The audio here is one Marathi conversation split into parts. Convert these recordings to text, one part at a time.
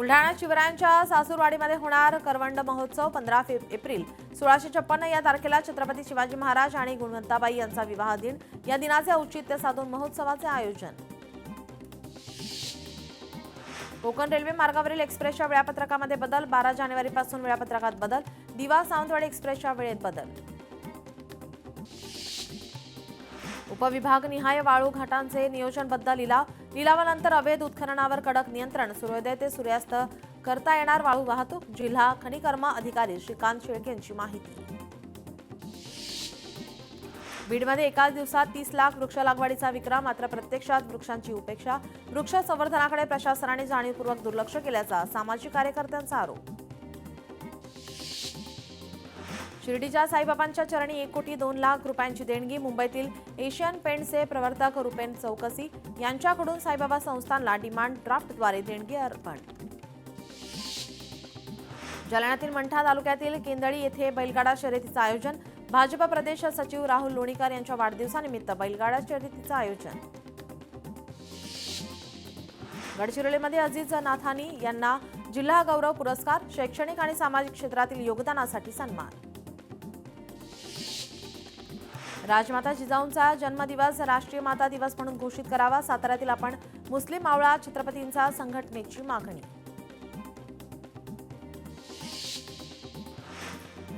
बुलढाणा शिवरायांच्या सासूरवाडीमध्ये होणार करवंद महोत्सव 15 एप्रिल 1656 या तारखेला छत्रपती शिवाजी महाराज आणि गुणवंताबाई यांचा विवाह दिन। या दिनाचे औचित्य साधून महोत्सवाचे आयोजन। कोकण रेल्वे मार्गावरील एक्सप्रेसच्या वेळापत्रकामध्ये बदल। 12 जानेवारीपासून वेळापत्रकात बदल। दिवा सावंतवाडी एक्सप्रेसच्या वेळेत बदल। उपविभागनिहाय वाळू घाटांचे नियोजनबद्ध लिलावानंतर अवैध उत्खननावर कडक नियंत्रण। सूर्योदय ते सूर्यास्त करता येणार वाळू वाहतूक। जिल्हा खनिकर्म अधिकारी श्रीकांत शेळके यांची माहिती। बीडमध्ये एकाच दिवसात 30 लाख वृक्ष लागवडीचा विक्रम। मात्र प्रत्यक्षात वृक्षांची उपेक्षा। वृक्ष संवर्धनाकडे प्रशासनाने जाणीवपूर्वक दुर्लक्ष केल्याचा सामाजिक कार्यकर्त्यांचा आरोप। शिर्डीच्या साईबाबांच्या चरणी 1,02,00,000 रुपयांची देणगी। मुंबईतील एशियन पेंट्सचे प्रवर्तक रुपेन चौकसी यांच्याकडून साईबाबा संस्थानला डिमांड ड्राफ्टद्वारे देणगी अर्पण। जालन्यातील मंठा तालुक्यातील केंदळी येथे बैलगाडा शर्यतीचं आयोजन। भाजप प्रदेश सचिव राहुल लोणीकर यांच्या वाढदिवसानिमित्त बैलगाडा शर्यतीचं आयोजन। गडचिरोलीमध्ये अजीज नाथानी यांना जिल्हा गौरव पुरस्कार। शैक्षणिक आणि सामाजिक क्षेत्रातील योगदानासाठी सन्मान। राजमाता जिजाऊंचा जन्मदिवस राष्ट्रीय माता दिवस म्हणून घोषित करावा। साताऱ्यातील आपण मुस्लिम मावळा छत्रपतींचा संघटनेची मागणी।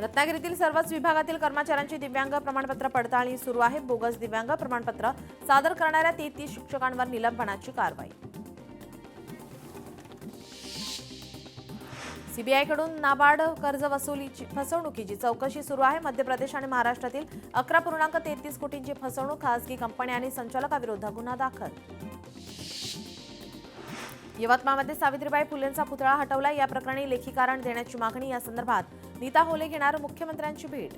रत्नागिरीतील सर्वच विभागातील कर्मचाऱ्यांची दिव्यांग प्रमाणपत्र पडताळणी सुरू आहे। बोगस दिव्यांग प्रमाणपत्र सादर करणाऱ्या 33 शिक्षकांवर निलंबनाची कारवाई। सीबीआयकडून नाबार्ड कर्ज वसुलीची फसवणुकीची चौकशी सुरू आहे। मध्य प्रदेश आणि महाराष्ट्रातील 11.33 कोटींची फसवणूक। खासगी कंपनी आणि संचालकाविरोधात गुन्हा दाखल। यवतमाळमध्ये सावित्रीबाई फुलेंचा पुतळा हटवला। या प्रकरणी लेखी कारण देण्याची मागणी। या संदर्भात नीता होले घेणार मुख्यमंत्र्यांची भेट।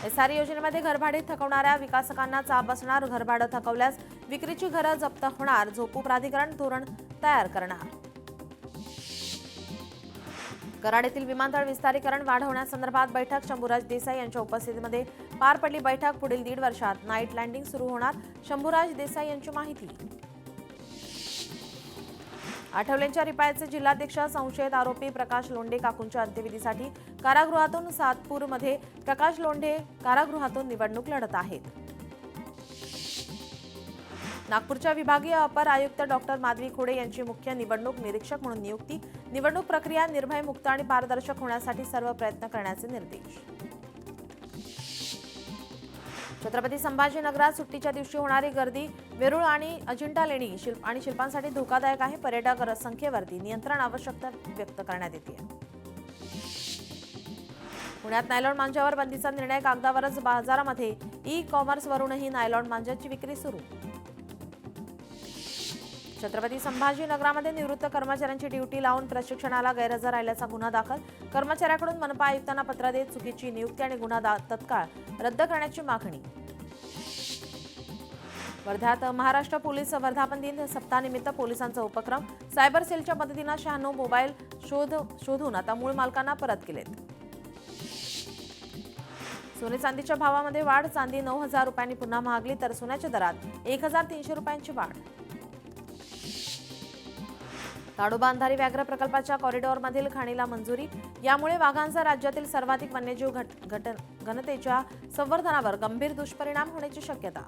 एसआर योजनेमध्ये घरभाडे थकवणाऱ्या विकासकांना चाप बसणार। घरभाडं थकवल्यास विक्रीची घरं जप्त होणार। झोपू प्राधिकरण धोरण तयार करणार। कराड येथील विमानतळ विस्तारीकरण वाढवण्यासंदर्भात बैठक। शंभूराज देसाई यांच्या उपस्थितीमध्ये पार पडली बैठक। पुढील 1.5 वर्षात नाईट लँडिंग सुरू होणार। शंभूराज देसाई यांची माहिती। आठवलेंच्या रिपायाचे जिल्हाध्यक्ष संशयित आरोपी प्रकाश लोंढे काकूंच्या अंत्यविधीसाठी कारागृहातून। सातपूरमध्ये प्रकाश लोंढे कारागृहातून निवडणूक लढत आहेत। नागपूरच्या विभागीय अपर आयुक्त डॉक्टर माधवी खोडे यांची मुख्य निवडणूक निरीक्षक म्हणून नियुक्ती। निवडणूक प्रक्रिया निर्भय, मुक्त आणि पारदर्शक होण्यासाठी सर्व प्रयत्न करण्याचे निर्देश। छत्रपती संभाजीनगरात सुट्टीच्या दिवशी होणारी गर्दी वेरूळ आणि अजिंठा लेणी आणि शिल्पांसाठी धोकादायक आहे। पर्यटक संख्येवरती नियंत्रण आवश्यकता व्यक्त करण्यात येते। पुण्यात नायलॉन मांजावर बंदीचा निर्णय कागदावरच। बाजारामध्ये ई कॉमर्सवरूनही नायलॉन मांजाची विक्री सुरू। छत्रपती संभाजीनगरामध्ये निवृत्त कर्मचाऱ्यांची ड्युटी लावून प्रशिक्षणाला गैरहजर राहिल्याचा गुन्हा दाखल। कर्मचाऱ्याकडून मनपा आयुक्तांना पत्र देत चुकीची नियुक्ती आणि गुन्हा तत्काळ रद्द करण्याची मागणी। वर्ध्यात महाराष्ट्र पोलीस वर्धापन दिन सप्ताहानिमित्त पोलिसांचा उपक्रम। सायबर सेलच्या मदतीने 96 मोबाईल शोधून आता मूळ मालकांना परत केलेत। सोने चांदीच्या भावामध्ये वाढ। चांदी 9,000 रुपयांनी पुन्हा महागली तर सोन्याच्या दरात 1,300 रुपयांची वाढ। ताडोबा अंधारी व्याघ्र प्रकल्पाच्या कॉरिडॉरमधील खाणीला मंजुरी। यामुळे वाघांचा राज्यातील सर्वाधिक वन्यजीव घनतेच्या संवर्धनावर गंभीर दुष्परिणाम होण्याची शक्यता।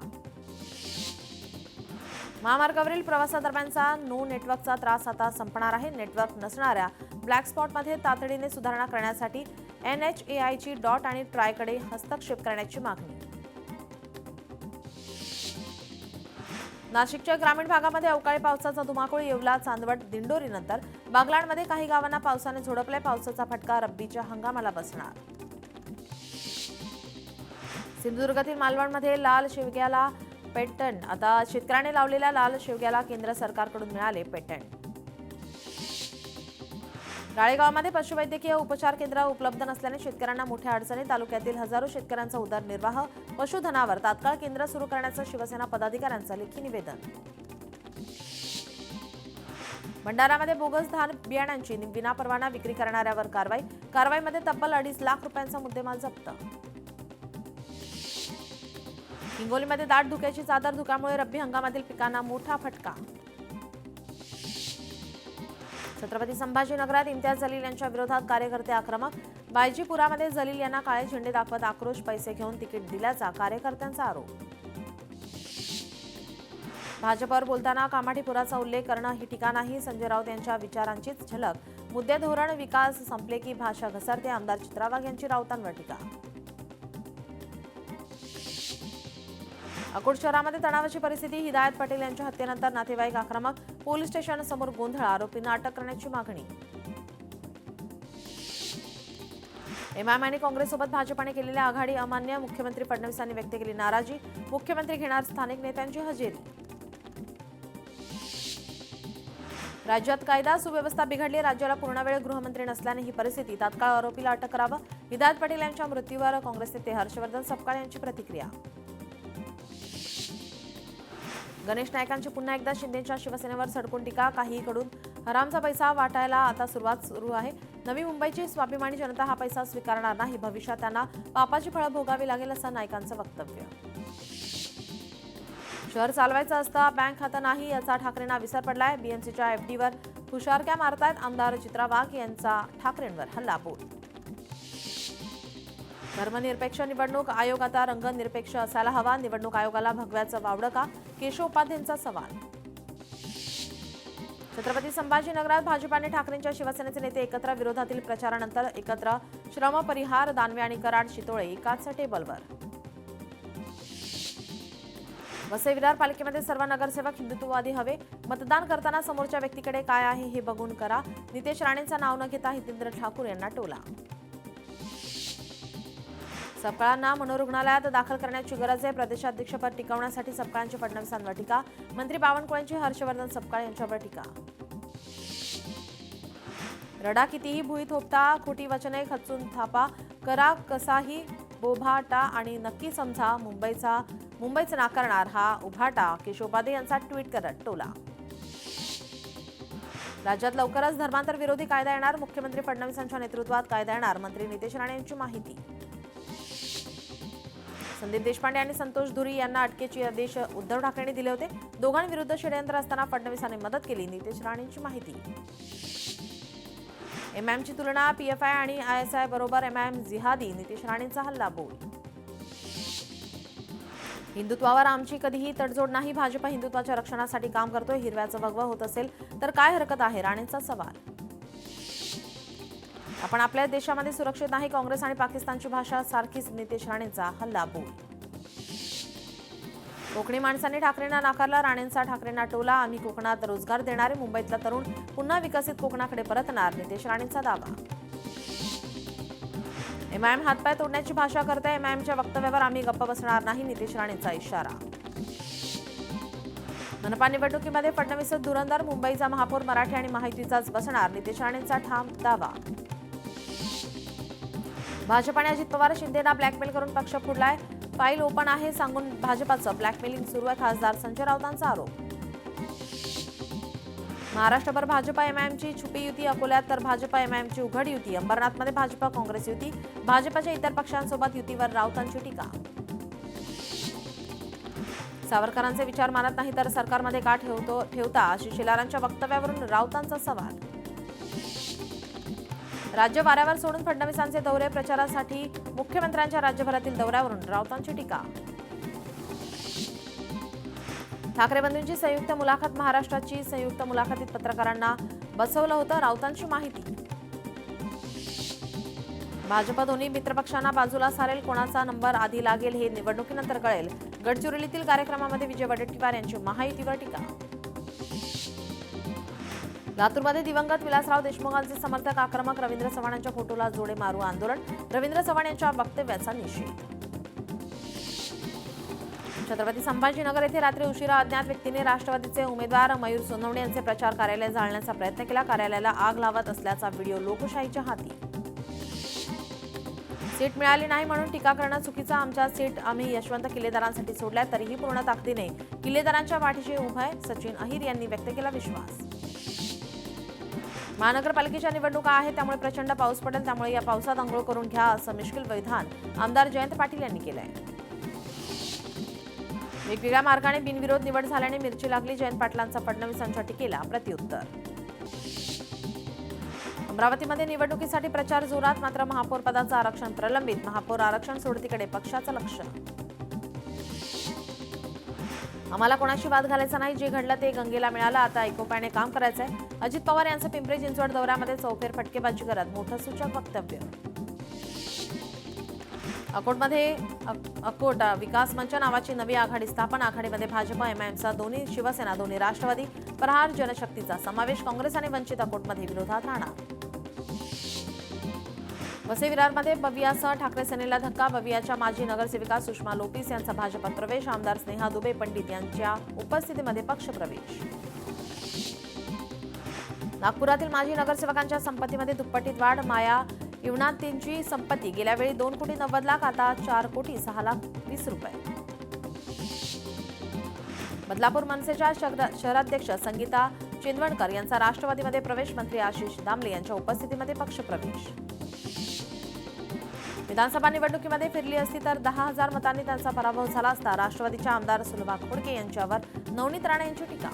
महामार्गावरील प्रवासादरम्यानचा नो नेटवर्कचा त्रास आता संपणार आहे। नेटवर्क नसणाऱ्या ब्लॅक स्पॉटमध्ये तातडीने सुधारणा करण्यासाठी NHAIची डॉट आणि ट्रायकडे हस्तक्षेप करण्याची मागणी। नाशिकच्या ग्रामीण भागामध्ये अवकाळी पावसाचा धुमाकूळ। येवला, चांदवड, दिंडोरीनंतर बागलाणमध्ये काही गावांना पावसाने झोडपले। पावसाचा फटका रब्बीच्या हंगामाला बसणार। सिंधुदुर्गातील मालवणमध्ये लाल शेवग्याला पेटंट। आता शेतकऱ्याने लावलेल्या लाल शेवग्याला केंद्र सरकारकडून मिळाले पेटंट। राळेगावमध्ये पशुवैद्यकीय उपचार केंद्र उपलब्ध नसल्याने शेतकऱ्यांना मोठ्या अडचणी। तालुक्यातील हजारो शेतकऱ्यांचा उदरनिर्वाह। पशुधनावर तात्काळ केंद्र सुरू करण्याचं शिवसेना पदाधिकाऱ्यांचं लेखी निवेदन। भंडारामध्ये बोगस धान बियाण्यांची विनापरवाना विक्री करणाऱ्यावर कारवाईमध्ये तब्बल 2.5 लाख रुपयांचा मुद्देमाल जप्त। हिंगोलीमध्ये दाट धुक्याची चादर। धुक्यामुळे रब्बी हंगामातील पिकांना मोठा फटका। छत्रपती संभाजीनगरात इम्तियाज जलील यांच्या विरोधात कार्यकर्ते आक्रमक. बायजीपुरामध्ये जलील यांना काळे झेंडे दाखवत आक्रोश, पैसे घेऊन तिकीट दिल्याचा कार्यकर्त्यांचा आरोप. भाजपवर बोलताना कामाठीपुराचा उल्लेख करणं ही टीका नाही. संजय राऊत यांच्या विचारांचीच झलक. मुद्दे, धोरण, विकास संपले की भाषा घसरते. आमदार चित्रा वाघ यांची राऊतांवर टीका. अकोट शहरामध्ये तणावाची परिस्थिती. हिदायत पटेल यांच्या हत्येनंतर नातेवाईक आक्रमक. पोलीस स्टेशनसमोर गोंधळ. आरोपींना अटक करण्याची मागणी. एमआयएम आणि काँग्रेससोबत भाजपाने केलेली आघाडी अमान्य. मुख्यमंत्री फडणवीसांनी व्यक्त केली नाराजी. मुख्यमंत्री घेणार स्थानिक नेत्यांची हजेरी. राज्यात कायदा सुव्यवस्था बिघडली. राज्याला पूर्णवेळ गृहमंत्री नसल्याने ही परिस्थिती. तात्काळ आरोपीला अटक करावं. हिदायत पटेल यांच्या मृत्यूवर काँग्रेस नेते हर्षवर्धन सपकाळ यांची प्रतिक्रिया. गणेश नाईकांची पुन्हा एकदा शिंदेच्या शिवसेनेवर सडकून टीका. काहीकडून हरामचा पैसा वाटायला आता सुरू आहे. नवी मुंबईची स्वाभिमानी जनता हा पैसा स्वीकारणार नाही. भविष्यात त्यांना पापाची फळं भोगावी लागेल असं नाईकांचं वक्तव्य. शहर चालवायचं असतं, बँक खातं नाही याचा ठाकरेंना विसर पडलाय. बीएमसीच्या एफडीवर हुशारक्या मारतायत. आमदार चित्रा वाघ यांचा ठाकरेंवर हल्लाबोल. धर्मनिरपेक्ष निवडणूक आयोग आता रंगनिरपेक्ष असायला हवा. निवडणूक आयोगाला भगव्याचं वावडं का? केशव उपाध्यायांचा सवाल. छत्रपती संभाजीनगरात भाजपाने ठाकरेंच्या शिवसेनेचे नेते एकत्र. विरोधातील प्रचारानंतर एकत्र. श्रमपरिहार, दानवे आणि कराड शितोळे एकाच टेबलवर. वसई विरार पालिकेमध्ये सर्व नगरसेवक हिंदुत्ववादी हवे. मतदान करताना समोरच्या व्यक्तीकडे काय आहे हे बघून करा. नितेश राणेंचं नाव न घेता हितेंद्र ठाकूर यांना टोला. सपकाळांना मनोरुग्णालयात दाखल करण्याची गरज आहे. प्रदेशाध्यक्षपद टिकवण्यासाठी सपकाळांची फडणवीसांवर टीका. मंत्री बावनकुळेंची हर्षवर्धन सपकाळ यांच्यावर टीका. रडा कितीही भुई थोपता. खोटी वचने खचून थापा. करा कसाही बोभाटा आणि नक्की समजा मुंबईचं नाकारणार हा उभाटा. केशव उपाध्ये यांचा ट्विट करत टोला. राज्यात लवकरच धर्मांतर विरोधी कायदा येणार. मुख्यमंत्री फडणवीसांच्या नेतृत्वात कायदा येणार. मंत्री नितेश राणे यांची माहिती. संदीप देशपांडे आणि संतोष धुरी यांना अटकेचे आदेश उद्धव ठाकरेंनी दिले होते. दोघांविरुद्ध षडयंत्र असताना फडणवीसांनी मदत केली. नितेश राणेंची माहिती. एमआयएमची तुलना पीएफआय आणि आयएसआय बरोबर. एमआयएम जिहादी. नितेश राणेंचा हल्लाबोल. हिंदुत्वावर आमची कधीही तडजोड नाही. भाजप हिंदुत्वाच्या रक्षणासाठी काम करतोय. हिरव्याचं भगवं होत असेल तर काय हरकत आहे? राणेंचा सवाल. आपण आपल्या देशामध्ये सुरक्षित नाही. काँग्रेस आणि पाकिस्तानची भाषा सारखीच. नितेश राणेंचा हल्लाबोल. कोकणी माणसांनी ठाकरेंना नाकारला. राणेंचा ठाकरेंना टोला. आम्ही कोकणात रोजगार देणारे. मुंबईतला तरुण पुन्हा विकसित कोकणाकडे परतणार. नितेश राणेंचा दावा. एमआयएम हातपाय तोडण्याची भाषा करते. एमआयएमच्या वक्तव्यावर आम्ही गप्प बसणार नाही. नितेश राणेंचा इशारा. मनपा निवडणुकीमध्ये फडणवीस धुरंधर. मुंबईचा महापौर मराठी आणि महायुतीचाच बसणार. नितेश राणेंचा ठाम दावा. भाजपाने अजित पवार शिंदेना ब्लॅकमेल करून पक्ष फोडलाय. फाईल ओपन आहे सांगून भाजपाचं ब्लॅकमेलिंग सुरू आहे. खासदार संजय राऊतांचा आरोप. महाराष्ट्रभर भाजपा एमआयएमची छुपी युती. अकोल्यात तर भाजपा एमआयएमची उघड युती. अंबरनाथमध्ये भाजपा काँग्रेस युती. भाजपाच्या इतर पक्षांसोबत युतीवर राऊतांची टीका. सावरकरांचे विचार मानत नाही तर सरकारमध्ये का ठेवता अशी शेलारांच्या वक्तव्यावरून राऊतांचा सवाल. राज्य वाऱ्यावर सोडून फडणवीसांचे दौरे. प्रचारासाठी मुख्यमंत्र्यांच्या राज्यभरातील दौऱ्यावरून राऊतांची टीका. ठाकरे बंधूंची संयुक्त मुलाखत. महाराष्ट्राची संयुक्त मुलाखतीत पत्रकारांना बसवलं होतं. राऊतांची माहिती. भाजप दोन्ही मित्रपक्षांना बाजूला सारेल. कोणाचा नंबर आधी लागेल हे निवडणुकीनंतर कळेल. गडचिरोलीतील कार्यक्रमामध्ये विजय वडेट्टीवार यांची महायुतीवर टीका. लातूरमध्ये दिवंगत विलासराव देशमुखांचे समर्थक आक्रमक. रवींद्र चव्हाणांच्या फोटोला जोडे मारू आंदोलन. रवींद्र चव्हाण यांच्या वक्तव्याचा निषेध. छत्रपती संभाजीनगर येथे रात्री उशिरा अज्ञात व्यक्तीने राष्ट्रवादीचे उमेदवार मयूर सोनवणे यांचे प्रचार कार्यालय जाळण्याचा प्रयत्न केला. कार्यालयाला आग लावत असल्याचा व्हिडिओ लोकशाहीच्या हाती. सीट मिळाली नाही म्हणून टीका करणं चुकीचं. आमच्या सीट आम्ही यशवंत किल्लेदारांसाठी सोडल्या तरीही पूर्ण ताकदीने किल्लेदारांच्या पाठीशी उभे. सचिन अहिर यांनी व्यक्त केला विश्वास. महानगरपालिकेच्या निवडणुका आहेत त्यामुळे प्रचंड पाऊस पडेल. त्यामुळे या पावसात आंघोळ करून घ्या असं मिश्किल विधान आमदार जयंत पाटील यांनी केलंय. वेगवेगळ्या मार्गाने बिनविरोध निवड झाल्याने मिरची लागली. जयंत पाटलांचा फडणवीसांच्या टीकेला प्रत्युत्तर. अमरावतीमध्ये निवडणुकीसाठी प्रचार जोरात, मात्र महापौर पदाचं आरक्षण प्रलंबित. महापौर आरक्षण सोडतीकडे पक्षाचं लक्ष. आम्हाला कोणाशी वाद घालायचा नाही, जे घडलं ते गंगेला मिळालं, आता एकोप्याने काम करायचंय. अजित पवार यांचं पिंपरी चिंचवड दौऱ्यामध्ये चौफेर फटकेबाजी करत मोठं सूचक वक्तव्य. अकोटमध्ये अकोट विकास मंच नावाची नवी आघाडी स्थापन. आघाडीमध्ये भाजप, एमआयएमचा दोन्ही, शिवसेना दोन्ही, राष्ट्रवादी, प्रहार जनशक्तीचा समावेश. काँग्रेस आणि वंचित अकोटमध्ये विरोधात राहणार. वसई विरारमध्ये बवियासह ठाकरे सेनेला धक्का. बवियाच्या माजी नगरसेविका सुषमा लोपिस यांचा भाजपात प्रवेश. आमदार स्नेहा दुबे पंडित यांच्या उपस्थितीमध्ये पक्षप्रवेश. नागपुरातील माजी नगरसेवकांच्या संपत्तीमध्ये दुप्पटीत वाढ. माया इवनातींची संपत्ती गेल्या वेळी 2,90,00,000, आता 4,06,20,00,000 रुपये. बदलापूर मनसेच्या शहराध्यक्ष संगीता चिंदवणकर यांचा राष्ट्रवादीमध्ये प्रवेश. मंत्री आशिष दामले यांच्या उपस्थितीमध्ये पक्षप्रवेश. विधानसभा निवडणुकीमध्ये फिरली असती तर 10,000 मतांनी त्यांचा पराभव झाला असता. राष्ट्रवादीच्या आमदार सुलभा खोडके यांच्यावर नवनीत राणे यांची टीका.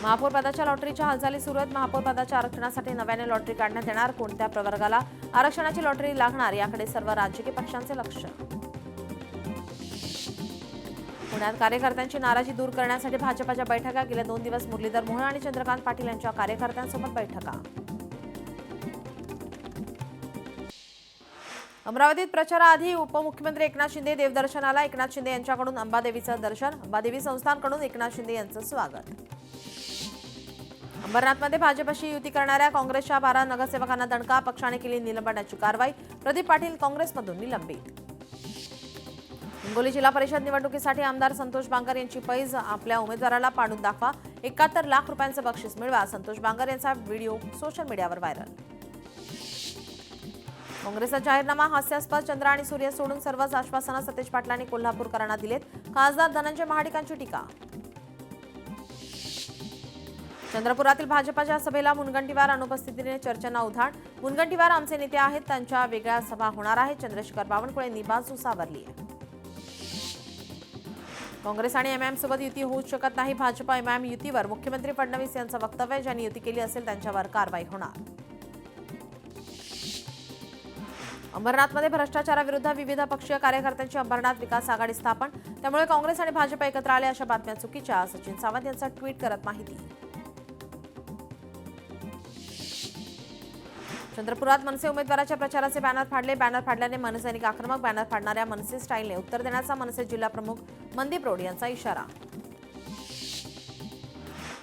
महापौर पदाच्या लॉटरीच्या हालचाली सुरू आहेत. महापौर पदाच्या आरक्षणासाठी नव्याने लॉटरी काढण्यात येणार. कोणत्या प्रवर्गाला आरक्षणाची लॉटरी लागणार याकडे सर्व राजकीय पक्षांचे लक्ष. पुण्यात कार्यकर्त्यांची नाराजी दूर करण्यासाठी भाजपाच्या बैठका. गेल्या 2 दिवस मुरलीधर मोहोळ आणि चंद्रकांत पाटील यांच्या कार्यकर्त्यांसोबत बैठका. अमरावतीत प्रचाराआधी उपमुख्यमंत्री एकनाथ शिंदे देवदर्शनाला. एकनाथ शिंदे यांच्याकडून अंबादेवीचं दर्शन. अंबादेवी संस्थानकडून एकनाथ शिंदे यांचं स्वागत. अंबरनाथमध्ये भाजपशी युती करणाऱ्या काँग्रेसच्या 12 नगरसेवकांना दणका. पक्षाने केली निलंबनाची कारवाई. प्रदीप पाटील काँग्रेसमधून निलंबित. हिंगोली जिल्हा परिषद निवडणुकीसाठी आमदार संतोष बांगर यांची पैज. आपल्या उमेदवाराला पाडून दाखवा, 71 लाख रुपयांचं बक्षीस मिळवा. संतोष बांगर यांचा व्हिडिओ सोशल मीडियावर व्हायरल. काँग्रेसचा जाहीरनामा हास्यास्पद. चंद्र आणि सूर्य सोडून सर्वच आश्वासनं सतेज पाटलांनी कोल्हापूरकरांना दिलेत. खासदार धनंजय महाडिकांची टीका. चंद्रपुरातील भाजपाच्या सभेला मुनगंटीवार अनुपस्थितीने चर्चांना उधाण. मुनगंटीवार आमचे नेते आहेत, त्यांच्या वेगळ्या सभा होणार आहे. चंद्रशेखर बावनकुळेंनी बाजू सावरली आहे. काँग्रेस आणि एमआयएम सोबत युती होऊच शकत नाही. भाजप एमआयएम युतीवर मुख्यमंत्री फडणवीस यांचं वक्तव्य. ज्यांनी युती केली असेल त्यांच्यावर कारवाई होणार. अंबरनाथमध्ये भ्रष्टाचाराविरुद्ध विविध पक्षीय कार्यकर्त्यांची अंबरनाथ विकास आघाडी स्थापन. त्यामुळे काँग्रेस आणि भाजप एकत्र आले अशा बातम्या चुकीच्या. सचिन सावंत यांचा ट्विट करत माहिती. चंद्रपुरात मनसे उमेदवाराच्या प्रचाराचे बॅनर फाडले. बॅनर फाडल्याने मनसैनिक आक्रमक. बॅनर फाडणाऱ्या मनसे स्टाईलने उत्तर देण्याचा मनसे जिल्हा प्रमुख मनदीप रोड यांचा इशारा.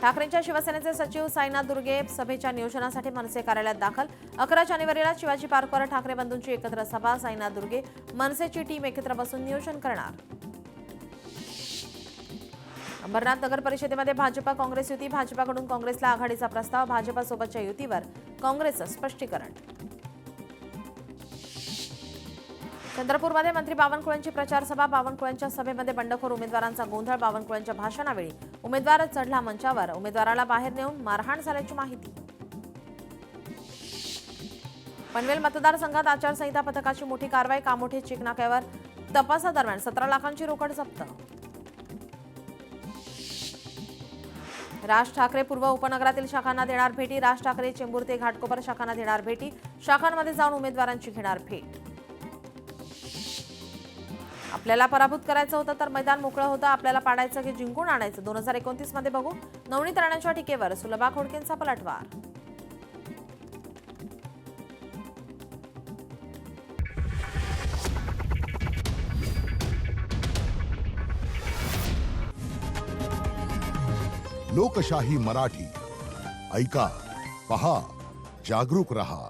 ठाकरेंच्या शिवसेनेचे सचिव साईनाथ दुर्गे सभेच्या नियोजनासाठी मनसे कार्यालयात दाखल. 11 जानेवारीला शिवाजी पार्कवर ठाकरे बंधूंची एकत्र सभा. साईनाथ दुर्गे मनसेची टीम एकत्र बसून नियोजन करणार. अंबरनाथ नगर परिषदेमध्ये भाजप काँग्रेस युती. भाजपाकडून काँग्रेसला आघाडीचा प्रस्ताव. भाजपासोबतच्या युतीवर काँग्रेसचं स्पष्टीकरण. चंद्रपूरमध्ये मंत्री बावनकुळेंची प्रचार सभा. बावनकुळेंच्या सभेमध्ये बंडखोर उमेदवारांचा गोंधळ. बावनकुळेंच्या भाषणावेळी उमेदवार चढला मंचावर. उमेदवाराला बाहेर नेऊन मारहाण झाल्याची माहिती. पनवेल मतदारसंघात आचारसंहिता पथकाची मोठी कारवाई. कामोठे चेक नाक्यावर तपासादरम्यान 17 लाखांची रोकड जप्त. राज ठाकरे पूर्व उपनगरातील शाखांना देणार भेटी. राज ठाकरे चेंबूर ते घाटकोपर शाखांना देणार भेटी. शाखांमध्ये जाऊन उमेदवारांची घेणार भेट. आपल्याला पराभूत करायचं होतं तर मैदान मोकळं होतं. आपल्याला पाडायचं की जिंकून आणायचं 2029 मध्ये बघू. नवनीत राणांच्या टीकेवर सुलभा खोडकेंचा पलटवार. लोकशाही मराठी ऐका, पहा, जागरूक रहा.